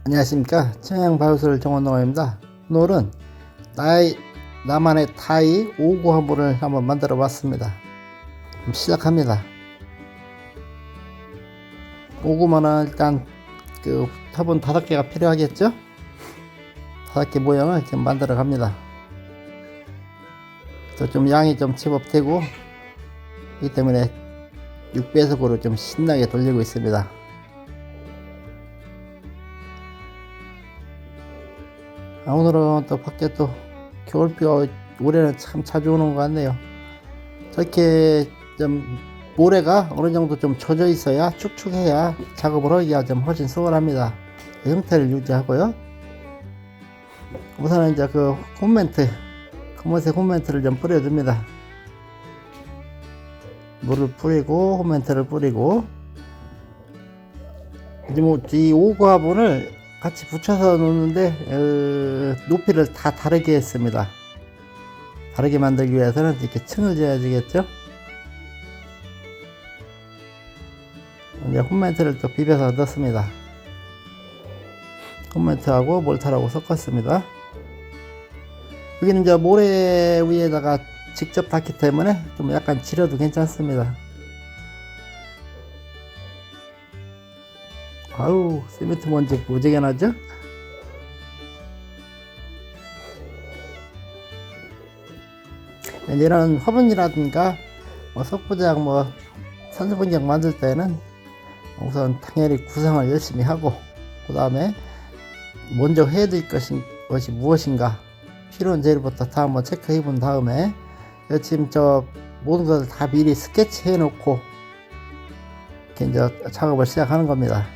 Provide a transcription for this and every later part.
안녕하십니까. 청양바이오솔 정원농가입니다. 오늘은 나만의 타이 5구 화분을 한번 만들어 봤습니다. 그럼 시작합니다. 5구면은 일단 그 화분 5개가 필요하겠죠. 5개 모양을 지금 만들어 갑니다. 또 좀 양이 좀 제법 되고 이 때문에 6배속으로 좀 신나게 돌리고 있습니다. 오늘은 또 밖에 또 겨울비가 올해는 참 자주 오는 것 같네요. 저렇게 좀 모래가 어느 정도 좀 젖어 있어야 축축해야 작업을 하기가 좀 훨씬 수월합니다. 그 형태를 유지하고요. 우선은 이제 그 검은색 홈멘트를 좀 뿌려줍니다. 물을 뿌리고 홈멘트를 뿌리고 이제 뭐 이 5구 화분을 같이 붙여서 놓는데 높이를 다 다르게 했습니다. 다르게 만들기 위해서는 이렇게 층을 지어야 되겠죠. 이제 홈멘트를 또 비벼서 넣습니다. 홈멘트하고 몰타라고 섞었습니다. 여기는 이제 모래 위에다가 직접 닿기 때문에 좀 약간 지려도 괜찮습니다. 아우, 시멘트 먼지 무지개 나죠? 이런 화분이라든가 석부작 산소분작 만들 때는 우선 당연히 구상을 열심히 하고, 그 다음에 먼저 해야 될 것이 무엇인가 필요한 재료부터 다 한번 체크해 본 다음에 지금 모든 것을 다 미리 스케치 해 놓고 이렇게 이제 작업을 시작하는 겁니다.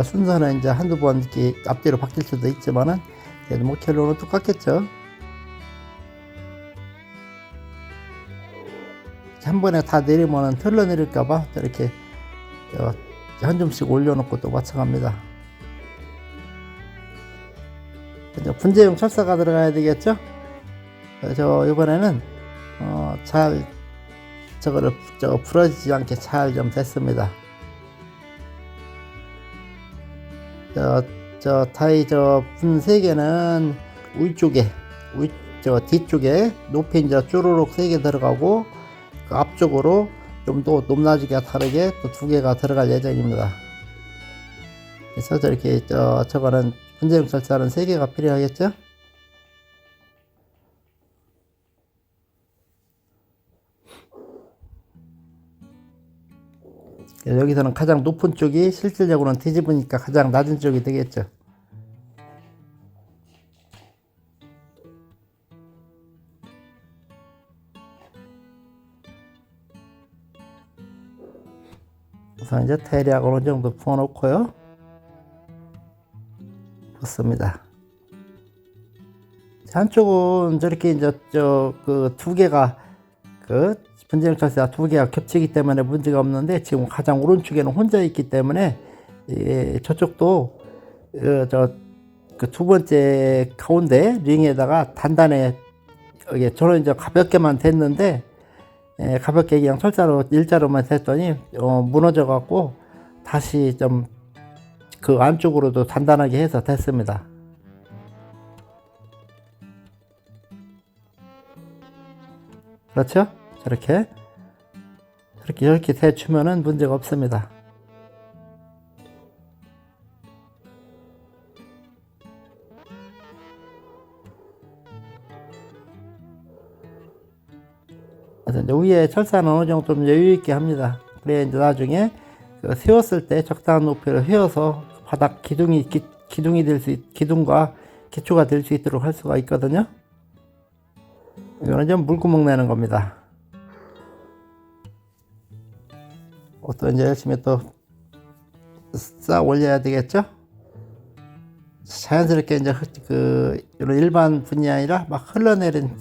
순서는 이제 한두 번 이렇게 앞뒤로 바뀔 수도 있지만은 그래도 목표로는 똑같겠죠. 한 번에 다 내리면은 흘러내릴까봐 이렇게 한 줌씩 올려놓고 또 맞춰갑니다. 분재용 철사가 들어가야 되겠죠. 그래서 이번에는 잘 저거를 부러지지 않게 잘 좀 됐습니다. 타이 분 3개는 위쪽에 뒤쪽에 높이 이제 쭈루룩 3개 들어가고 그 앞쪽으로 좀 더 높낮이가 다르게 또 2개가 들어갈 예정입니다. 그래서 저렇게 저거는 분재용 철사는 3개가 필요하겠죠. 여기서는 가장 높은 쪽이 실질적으로는 뒤집으니까 가장 낮은 쪽이 되겠죠. 우선 이제 대략 어느 정도 부어 놓고요. 붓습니다. 한쪽은 저렇게 이제 그 2개가 분재용 철사 2개가 겹치기 때문에 문제가 없는데, 지금 가장 오른쪽에는 혼자 있기 때문에 저쪽도 그 2번째 가운데 링에다가 단단해, 저는 이제 가볍게만 됐는데 가볍게 그냥 철사로 일자로만 했더니 무너져 갖고 다시 좀 그 안쪽으로도 단단하게 해서 됐습니다. 그렇죠? 이렇게 대추면은 문제가 없습니다. 그래서 이제 위에 철사는 어느 정도 좀 여유 있게 합니다. 그래야 이제 나중에 세웠을 때 적당한 높이를 세워서 바닥 기둥과 기초가 될 수 있도록 할 수가 있거든요. 이거는 좀 물구멍 내는 겁니다. 또 이제 열심히 또 쌓아 올려야 되겠죠. 자연스럽게 이제 이런 일반 분이 아니라 막 흘러내린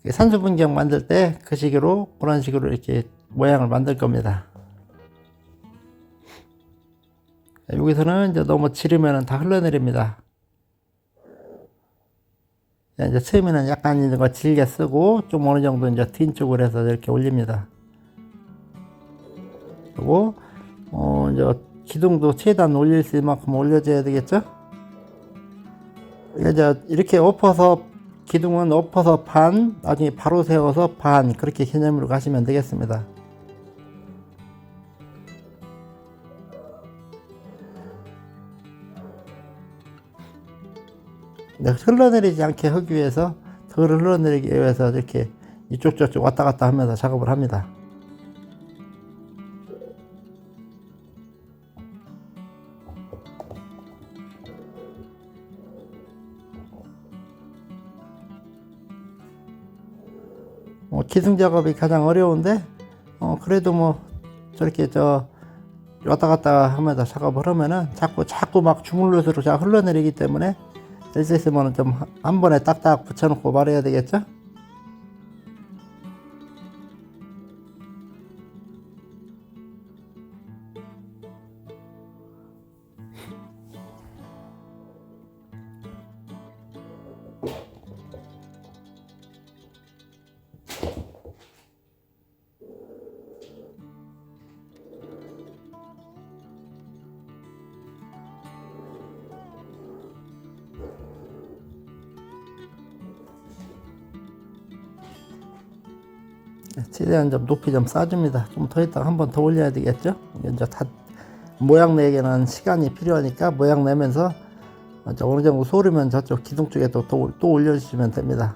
산소 분경 만들 때 그 식으로, 그런 식으로 이렇게 모양을 만들 겁니다. 여기서는 이제 너무 지르면 다 흘러내립니다. 이제 처음에는 약간 있는 거 질게 쓰고 좀 어느 정도 이제 뒷쪽으로 해서 이렇게 올립니다. 그리고 이제 기둥도 최대한 올릴 수 있을 만큼 올려줘야 되겠죠. 이제 이렇게 엎어서 기둥은 엎어서 반, 나중에 바로 세워서 반, 그렇게 개념으로 가시면 되겠습니다. 네, 흘러내리지 않게 하기 위해서, 덜 흘러내리기 위해서 이렇게 이쪽 저쪽 왔다 갔다 하면서 작업을 합니다. 기둥 작업이 가장 어려운데 그래도 뭐 저렇게 왔다 갔다 하면서 작업을 하면은 자꾸 막 주물러서 잘 흘러내리기 때문에 될 수 있으면 좀 한 번에 딱딱 붙여놓고 말해야 되겠죠. 최대한 좀 높이 좀 싸줍니다. 좀 더 있다가 한 번 더 올려야 되겠죠. 이제 다 모양 내기는 시간이 필요하니까 모양 내면서 어느 정도 소르면 저쪽 기둥 쪽에 또 올려주시면 됩니다.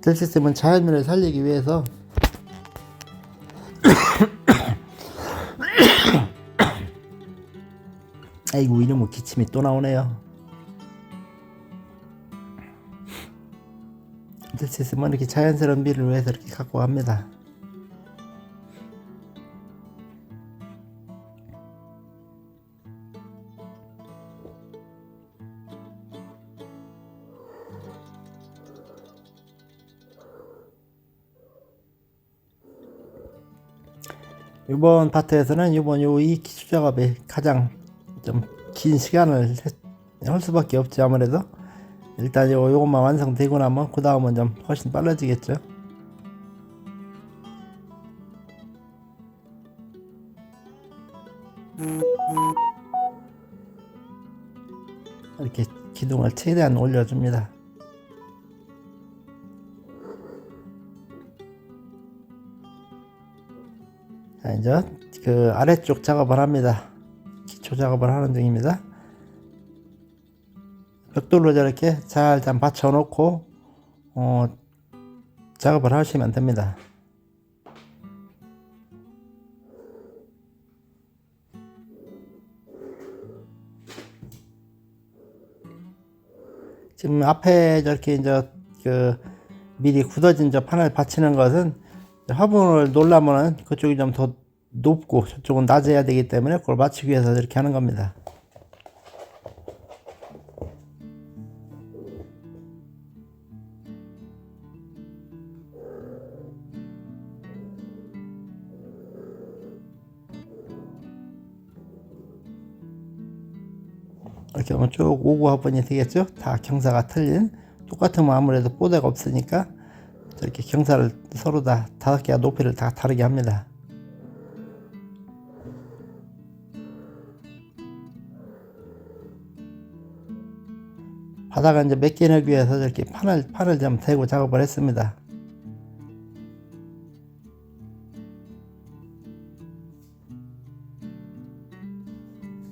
될 수 있으면 자연미를 살리기 위해서 아이고, 이놈의 기침이 또 나오네요. 될 수 있으면 이렇게 자연스러운 미를 위해서 이렇게 갖고 갑니다. 이번 파트에서는 이 기초 작업이 가장 좀 긴 시간을 할 수밖에 없죠. 아무래도 일단 요것만 완성되고 나면 그 다음은 좀 훨씬 빨라지겠죠. 이렇게 기둥을 최대한 올려줍니다. 자, 이제 그 아래쪽 작업을 합니다. 기초 작업을 하는 중입니다. 벽돌로 저렇게 잘 받쳐 놓고 작업을 하시면 됩니다. 지금 앞에 저렇게 이제 미리 굳어진 판을 받치는 것은 화분을 놓으려면 그쪽이 좀 더 높고 저쪽은 낮아야 되기 때문에 그걸 맞추기 위해서 이렇게 하는 겁니다. 이렇게 하면 쭉 오구 화분이 되겠죠. 다 경사가 틀린, 똑같으면 아무래도 뽀대가 없으니까 저렇게 경사를 서로 다 5개가 높이를 다 다르게 합니다. 바닥을 이제 몇 내기 위해서 저렇게 판을 좀 대고 작업을 했습니다.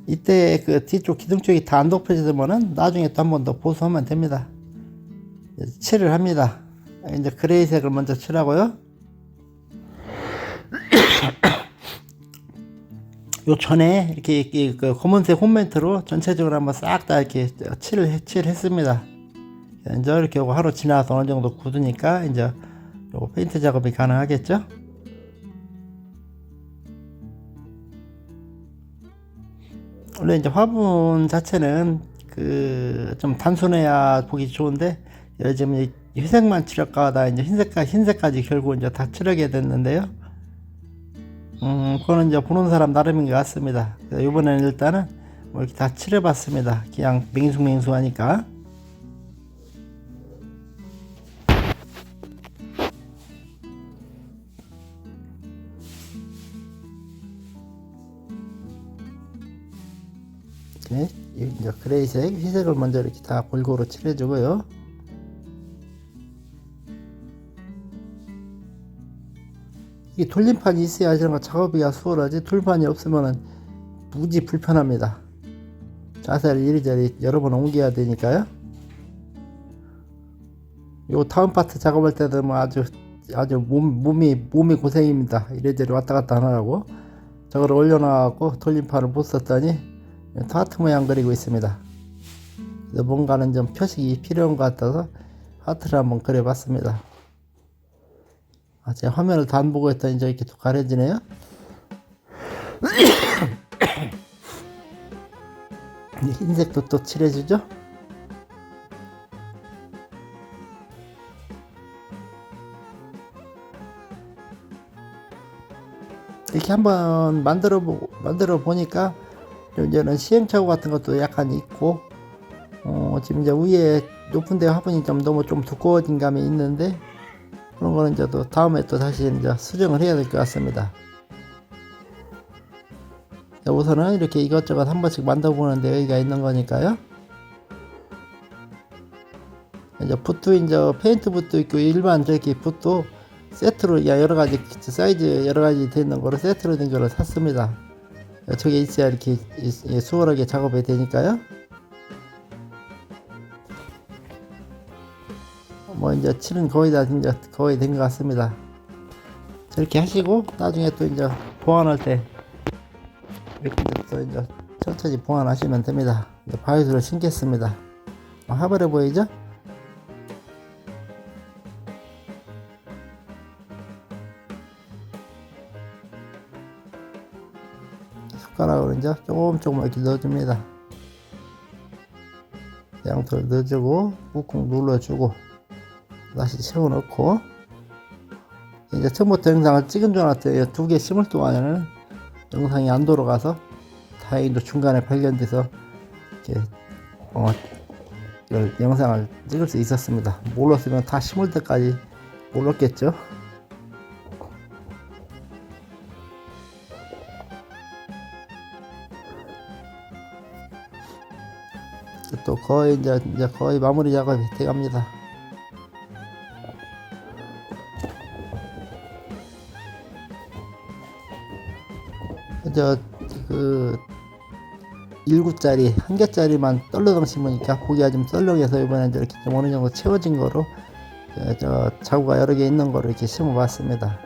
이때 그 뒤쪽 기둥 쪽이 다 안 높여지면은 나중에 또 한 번 더 보수하면 됩니다. 칠을 합니다. 이제 그레이색을 먼저 칠하고요. 요 전에 이렇게 그 검은색 홈멘트로 전체적으로 한번 싹 다 이렇게 칠했습니다. 이제 이렇게 하루 지나서 어느 정도 굳으니까 이제 요 페인트 작업이 가능하겠죠. 원래 이제 화분 자체는 좀 단순해야 보기 좋은데 요즘 회색만 칠할까다 이제 흰색까지 결국 이제 다 칠하게 됐는데요. 그거는 이제 보는 사람 나름인 것 같습니다. 이번에는 일단은 뭐 이렇게 다 칠해봤습니다. 그냥 맹수하니까. 이렇게 이제 그레이색, 회색을 먼저 이렇게 다 골고루 칠해주고요. 이 돌림판이 있어야 이런 거 작업이 수월하지, 돌림판이 없으면은 무지 불편합니다. 자세를 이리저리 여러 번 옮겨야 되니까요. 요 다음 파트 작업할 때는 뭐 아주 몸이 고생입니다. 이래저래 왔다 갔다 하느라고. 저걸 올려놔갖고 돌림판을 못 썼더니 하트 모양 그리고 있습니다. 뭔가는 좀 표식이 필요한 것 같아서 하트를 한번 그려봤습니다. 제 화면을 다 안 보고 했더니 이렇게 또 가려지네요. 흰색도 또 칠해주죠. 이렇게 한번 만들어 보니까 이제는 시행착오 같은 것도 약간 있고, 지금 이제 위에 높은 데 화분이 너무 두꺼워진 감이 있는데, 그런 거는 이제 또 다음에 또 다시 이제 수정을 해야 될 것 같습니다. 우선은 이렇게 이것저것 한 번씩 만들어 보는데 여기가 있는 거니까요. 이제 붓도 이제 페인트 붓도 있고 일반 저기 붓도 세트로 여러 가지 사이즈 여러 가지 되는 거로 세트로 된 거를 샀습니다. 저게 있어야 이렇게 수월하게 작업이 되니까요. 뭐 이제 칠은 거의 된 것 같습니다. 저렇게 하시고 나중에 또 이제 보완할 때 이렇게 또 이제 천천히 보완하시면 됩니다. 이제 바위수를 신겠습니다. 화벌해 보이죠? 숟가락으로 이제 조금 이렇게 넣어줍니다. 양털 넣어주고 꾹꾹 눌러주고 다시 채워넣고, 이제 처음부터 영상을 찍은 줄 알았더니 2개 심을 동안에는 영상이 안 돌아가서 다행히도 중간에 발견돼서 이렇게 이걸 영상을 찍을 수 있었습니다. 몰랐으면 다 심을 때까지 몰랐겠죠. 또 거의 이제 거의 마무리 작업이 돼갑니다. 그 1구짜리 1개짜리만 떨러덩 심으니까 고기가 좀 썰렁해서 이번에 이렇게 좀 어느 정도 채워진 거로 자구가 여러 개 있는 거를 이렇게 심어 봤습니다.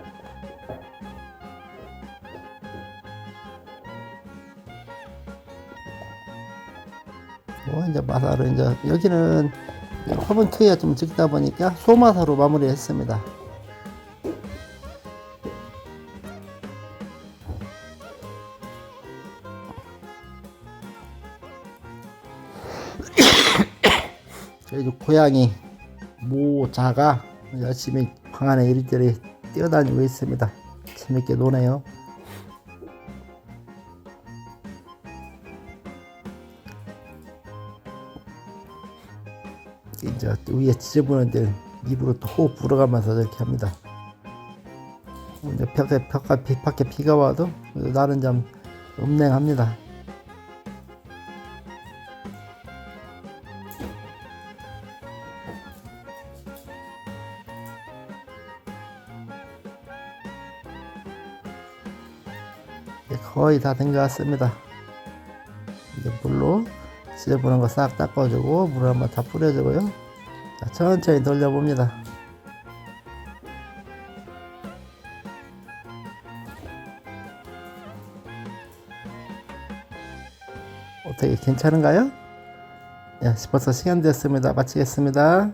이제 마사를 이제 여기는 화분 크기가 좀 적다 보니까 소마사로 마무리했습니다. 저희 고양이 모자가 열심히 방 안에 이리저리 뛰어다니고 있습니다. 재밌게 노네요. 이제 위에 지저분한데 입으로 또 호흡 불어가면서 이렇게 합니다. 이제 밖에 비가 와도 날은 좀 음냉합니다. 거의 다 된 것 같습니다. 이제 물로 지저분한 거 싹 닦아주고 물 한번 다 뿌려주고요. 자, 천천히 돌려봅니다. 어떻게 괜찮은가요? 네, 벌써 시간 됐습니다. 마치겠습니다.